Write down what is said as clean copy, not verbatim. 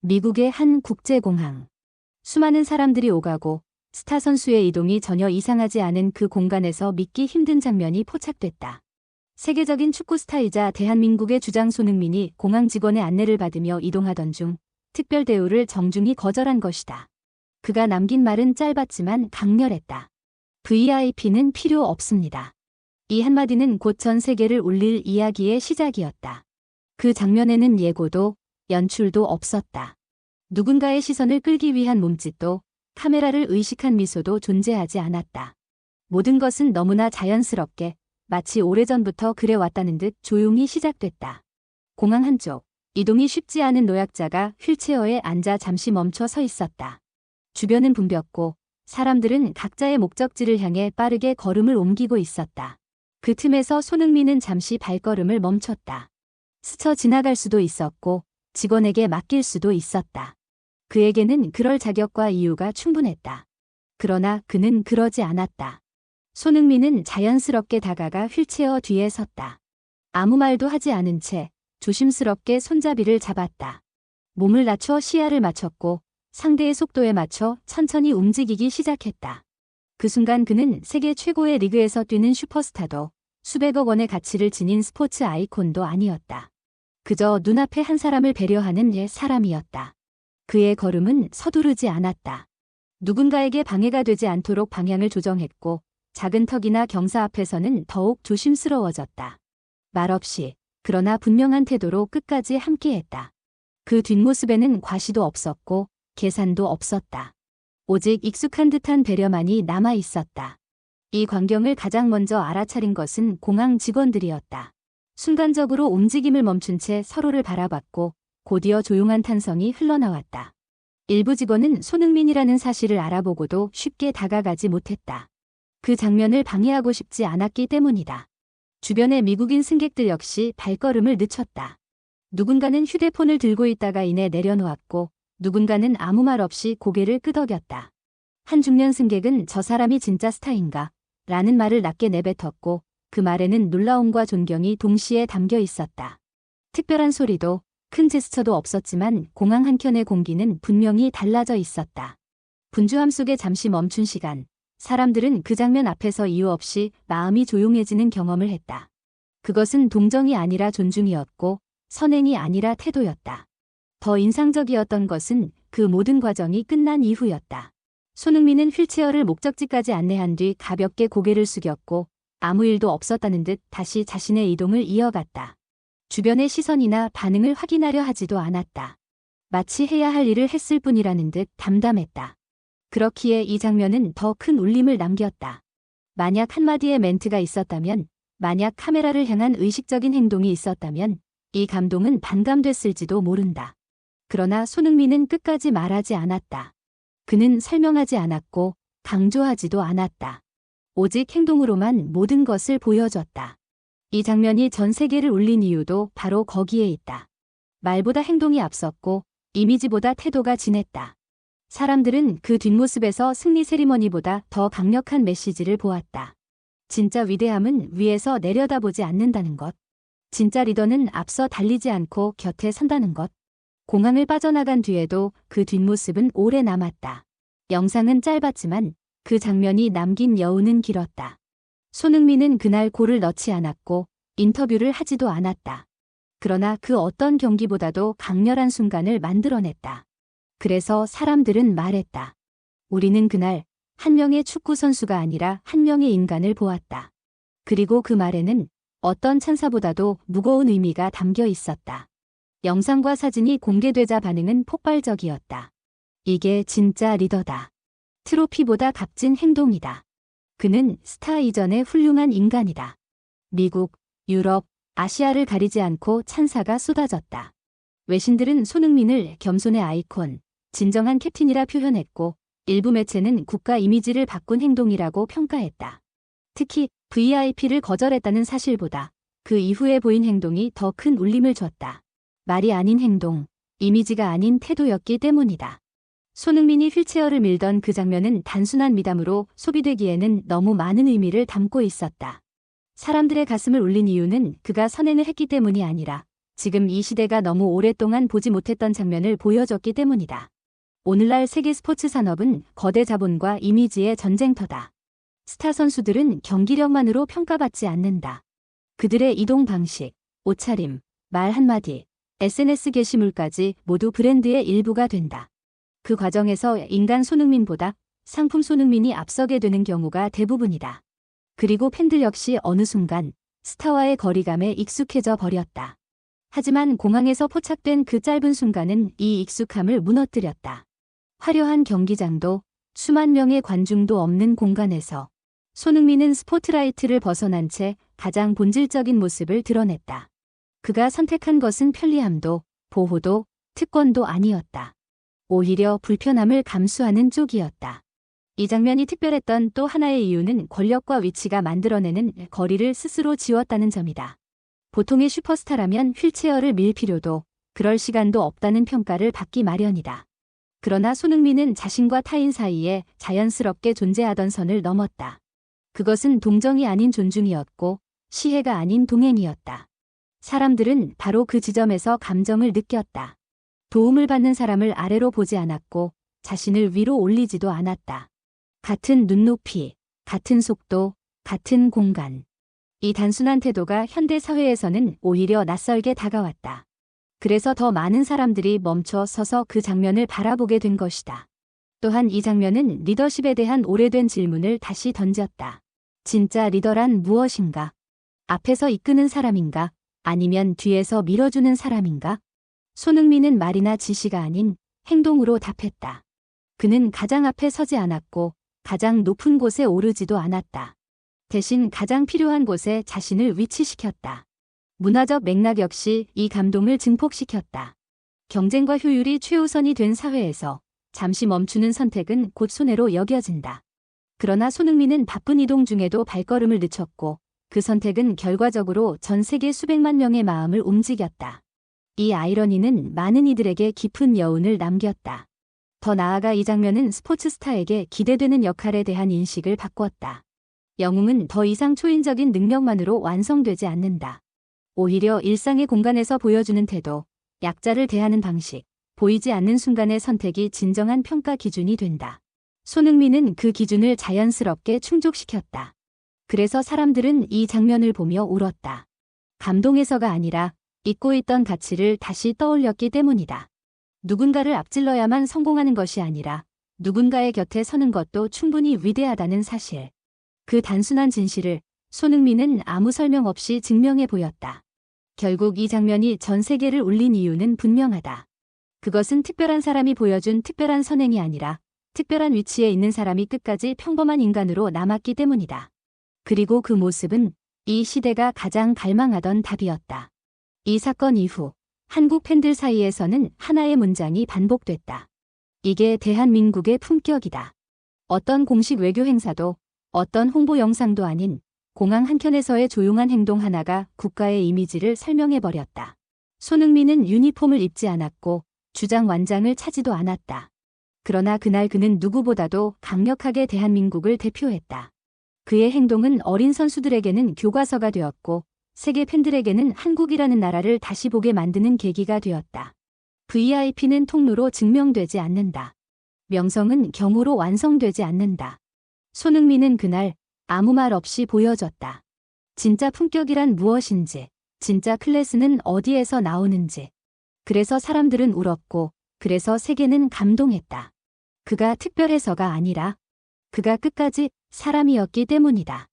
미국의 한 국제공항. 수많은 사람들이 오가고 스타 선수의 이동이 전혀 이상하지 않은 그 공간에서 믿기 힘든 장면이 포착됐다. 세계적인 축구 스타이자 대한민국의 주장 손흥민이 공항 직원의 안내를 받으며 이동하던 중 특별 대우를 정중히 거절한 것이다. 그가 남긴 말은 짧았지만 강렬했다. VIP는 필요 없습니다. 이 한마디는 곧 전 세계를 울릴 이야기의 시작이었다. 그 장면에는 예고도 연출도 없었다. 누군가의 시선을 끌기 위한 몸짓도 카메라를 의식한 미소도 존재하지 않았다. 모든 것은 너무나 자연스럽게 마치 오래전부터 그래왔다는 듯 조용히 시작됐다. 공항 한쪽, 이동이 쉽지 않은 노약자가 휠체어에 앉아 잠시 멈춰 서 있었다. 주변은 붐볐고 사람들은 각자의 목적지를 향해 빠르게 걸음을 옮기고 있었다. 그 틈에서 손흥민은 잠시 발걸음을 멈췄다. 스쳐 지나갈 수도 있었고 직원에게 맡길 수도 있었다. 그에게는 그럴 자격과 이유가 충분했다. 그러나 그는 그러지 않았다. 손흥민은 자연스럽게 다가가 휠체어 뒤에 섰다. 아무 말도 하지 않은 채 조심스럽게 손잡이를 잡았다. 몸을 낮춰 시야를 맞췄고 상대의 속도에 맞춰 천천히 움직이기 시작했다. 그 순간 그는 세계 최고의 리그에서 뛰는 슈퍼스타도 수백억 원의 가치를 지닌 스포츠 아이콘도 아니었다. 그저 눈앞에 한 사람을 배려하는 옛 사람이었다. 그의 걸음은 서두르지 않았다. 누군가에게 방해가 되지 않도록 방향을 조정했고 작은 턱이나 경사 앞에서는 더욱 조심스러워졌다. 말없이 그러나 분명한 태도로 끝까지 함께했다. 그 뒷모습에는 과시도 없었고 계산도 없었다. 오직 익숙한 듯한 배려만이 남아 있었다. 이 광경을 가장 먼저 알아차린 것은 공항 직원들이었다. 순간적으로 움직임을 멈춘 채 서로를 바라봤고 곧이어 조용한 탄성이 흘러나왔다. 일부 직원은 손흥민이라는 사실을 알아보고도 쉽게 다가가지 못했다. 그 장면을 방해하고 싶지 않았기 때문이다. 주변의 미국인 승객들 역시 발걸음을 늦췄다. 누군가는 휴대폰을 들고 있다가 이내 내려놓았고 누군가는 아무 말 없이 고개를 끄덕였다. 한 중년 승객은 저 사람이 진짜 스타인가? 라는 말을 낮게 내뱉었고 그 말에는 놀라움과 존경이 동시에 담겨 있었다. 특별한 소리도 큰 제스처도 없었지만 공항 한켠의 공기는 분명히 달라져 있었다. 분주함 속에 잠시 멈춘 시간, 사람들은 그 장면 앞에서 이유 없이 마음이 조용해지는 경험을 했다. 그것은 동정이 아니라 존중이었고 선행이 아니라 태도였다. 더 인상적이었던 것은 그 모든 과정이 끝난 이후였다. 손흥민은 휠체어를 목적지까지 안내한 뒤 가볍게 고개를 숙였고 아무 일도 없었다는 듯 다시 자신의 이동을 이어갔다. 주변의 시선이나 반응을 확인하려 하지도 않았다. 마치 해야 할 일을 했을 뿐이라는 듯 담담했다. 그렇기에 이 장면은 더 큰 울림을 남겼다. 만약 한마디의 멘트가 있었다면, 만약 카메라를 향한 의식적인 행동이 있었다면 이 감동은 반감됐을지도 모른다. 그러나 손흥민은 끝까지 말하지 않았다. 그는 설명하지 않았고 강조하지도 않았다. 오직 행동으로만 모든 것을 보여줬다. 이 장면이 전 세계를 울린 이유도 바로 거기에 있다. 말보다 행동이 앞섰고 이미지보다 태도가 진했다. 사람들은 그 뒷모습에서 승리 세리머니보다 더 강력한 메시지를 보았다. 진짜 위대함은 위에서 내려다보지 않는다는 것. 진짜 리더는 앞서 달리지 않고 곁에 선다는 것. 공항을 빠져나간 뒤에도 그 뒷모습은 오래 남았다. 영상은 짧았지만 그 장면이 남긴 여운은 길었다. 손흥민은 그날 골을 넣지 않았고 인터뷰를 하지도 않았다. 그러나 그 어떤 경기보다도 강렬한 순간을 만들어냈다. 그래서 사람들은 말했다. 우리는 그날 한 명의 축구 선수가 아니라 한 명의 인간을 보았다. 그리고 그 말에는 어떤 찬사보다도 무거운 의미가 담겨 있었다. 영상과 사진이 공개되자 반응은 폭발적이었다. 이게 진짜 리더다. 트로피보다 값진 행동이다. 그는 스타 이전의 훌륭한 인간이다. 미국, 유럽, 아시아를 가리지 않고 찬사가 쏟아졌다. 외신들은 손흥민을 겸손의 아이콘, 진정한 캡틴이라 표현했고 일부 매체는 국가 이미지를 바꾼 행동이라고 평가했다. 특히 VIP를 거절했다는 사실보다 그 이후에 보인 행동이 더 큰 울림을 줬다. 말이 아닌 행동, 이미지가 아닌 태도였기 때문이다. 손흥민이 휠체어를 밀던 그 장면은 단순한 미담으로 소비되기에는 너무 많은 의미를 담고 있었다. 사람들의 가슴을 울린 이유는 그가 선행을 했기 때문이 아니라 지금 이 시대가 너무 오랫동안 보지 못했던 장면을 보여줬기 때문이다. 오늘날 세계 스포츠 산업은 거대 자본과 이미지의 전쟁터다. 스타 선수들은 경기력만으로 평가받지 않는다. 그들의 이동 방식, 옷차림, 말 한마디, SNS 게시물까지 모두 브랜드의 일부가 된다. 그 과정에서 인간 손흥민보다 상품 손흥민이 앞서게 되는 경우가 대부분이다. 그리고 팬들 역시 어느 순간 스타와의 거리감에 익숙해져 버렸다. 하지만 공항에서 포착된 그 짧은 순간은 이 익숙함을 무너뜨렸다. 화려한 경기장도 수만 명의 관중도 없는 공간에서 손흥민은 스포트라이트를 벗어난 채 가장 본질적인 모습을 드러냈다. 그가 선택한 것은 편리함도 보호도 특권도 아니었다. 오히려 불편함을 감수하는 쪽이었다. 이 장면이 특별했던 또 하나의 이유는 권력과 위치가 만들어내는 거리를 스스로 지웠다는 점이다. 보통의 슈퍼스타라면 휠체어를 밀 필요도 그럴 시간도 없다는 평가를 받기 마련이다. 그러나 손흥민은 자신과 타인 사이에 자연스럽게 존재하던 선을 넘었다. 그것은 동정이 아닌 존중이었고 시혜가 아닌 동행이었다. 사람들은 바로 그 지점에서 감정을 느꼈다. 도움을 받는 사람을 아래로 보지 않았고 자신을 위로 올리지도 않았다. 같은 눈높이, 같은 속도, 같은 공간. 이 단순한 태도가 현대 사회에서는 오히려 낯설게 다가왔다. 그래서 더 많은 사람들이 멈춰 서서 그 장면을 바라보게 된 것이다. 또한 이 장면은 리더십에 대한 오래된 질문을 다시 던졌다. 진짜 리더란 무엇인가? 앞에서 이끄는 사람인가? 아니면 뒤에서 밀어주는 사람인가? 손흥민은 말이나 지시가 아닌 행동으로 답했다. 그는 가장 앞에 서지 않았고 가장 높은 곳에 오르지도 않았다. 대신 가장 필요한 곳에 자신을 위치시켰다. 문화적 맥락 역시 이 감동을 증폭시켰다. 경쟁과 효율이 최우선이 된 사회에서 잠시 멈추는 선택은 곧 손해로 여겨진다. 그러나 손흥민은 바쁜 이동 중에도 발걸음을 늦췄고 그 선택은 결과적으로 전 세계 수백만 명의 마음을 움직였다. 이 아이러니는 많은 이들에게 깊은 여운을 남겼다. 더 나아가 이 장면은 스포츠 스타에게 기대되는 역할에 대한 인식을 바꿨다. 영웅은 더 이상 초인적인 능력만으로 완성되지 않는다. 오히려 일상의 공간에서 보여주는 태도, 약자를 대하는 방식, 보이지 않는 순간의 선택이 진정한 평가 기준이 된다. 손흥민은 그 기준을 자연스럽게 충족시켰다. 그래서 사람들은 이 장면을 보며 울었다. 감동에서가 아니라 잊고 있던 가치를 다시 떠올렸기 때문이다. 누군가를 앞질러야만 성공하는 것이 아니라 누군가의 곁에 서는 것도 충분히 위대하다는 사실. 그 단순한 진실을 손흥민은 아무 설명 없이 증명해 보였다. 결국 이 장면이 전 세계를 울린 이유는 분명하다. 그것은 특별한 사람이 보여준 특별한 선행이 아니라 특별한 위치에 있는 사람이 끝까지 평범한 인간으로 남았기 때문이다. 그리고 그 모습은 이 시대가 가장 갈망하던 답이었다. 이 사건 이후 한국 팬들 사이에서는 하나의 문장이 반복됐다. 이게 대한민국의 품격이다. 어떤 공식 외교 행사도 어떤 홍보 영상도 아닌 공항 한켠에서의 조용한 행동 하나가 국가의 이미지를 설명해버렸다. 손흥민은 유니폼을 입지 않았고 주장 완장을 차지도 않았다. 그러나 그날 그는 누구보다도 강력하게 대한민국을 대표했다. 그의 행동은 어린 선수들에게는 교과서가 되었고 세계 팬들에게는 한국이라는 나라를 다시 보게 만드는 계기가 되었다. VIP는 통로로 증명되지 않는다. 명성은 경호로 완성되지 않는다. 손흥민은 그날 아무 말 없이 보여줬다. 진짜 품격이란 무엇인지, 진짜 클래스는 어디에서 나오는지. 그래서 사람들은 울었고, 그래서 세계는 감동했다. 그가 특별해서가 아니라 그가 끝까지 사람이었기 때문이다.